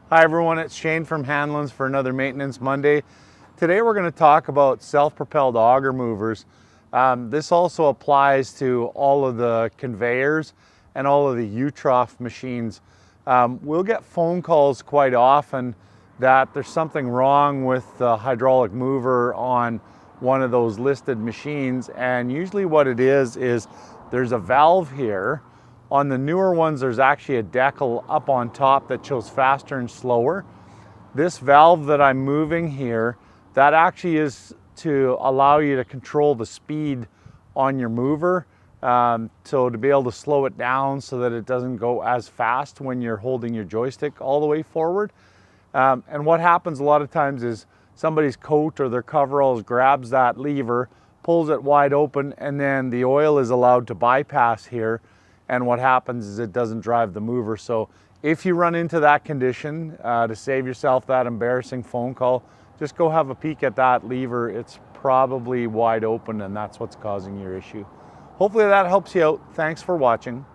Hi everyone, it's Shane from Hanlon's for another Maintenance Monday. Today we're going to talk about self-propelled auger movers. This also applies to all of the conveyors and all of the U-Trough machines. We'll get phone calls quite often that there's something wrong with the hydraulic mover on one of those listed machines, and usually what it is there's a valve here. On the newer ones, there's actually a decal up on top that shows faster and slower. This valve that I'm moving here, that actually is to allow you to control the speed on your mover. So to be able to slow it down so that it doesn't go as fast when you're holding your joystick all the way forward. And what happens a lot of times is somebody's coat or their coveralls grabs that lever, pulls it wide open, and then the oil is allowed to bypass here. And what happens is it doesn't drive the mover. So if you run into that condition, to save yourself that embarrassing phone call, just go have a peek at that lever. It's probably wide open and that's what's causing your issue. Hopefully that helps you out. Thanks for watching.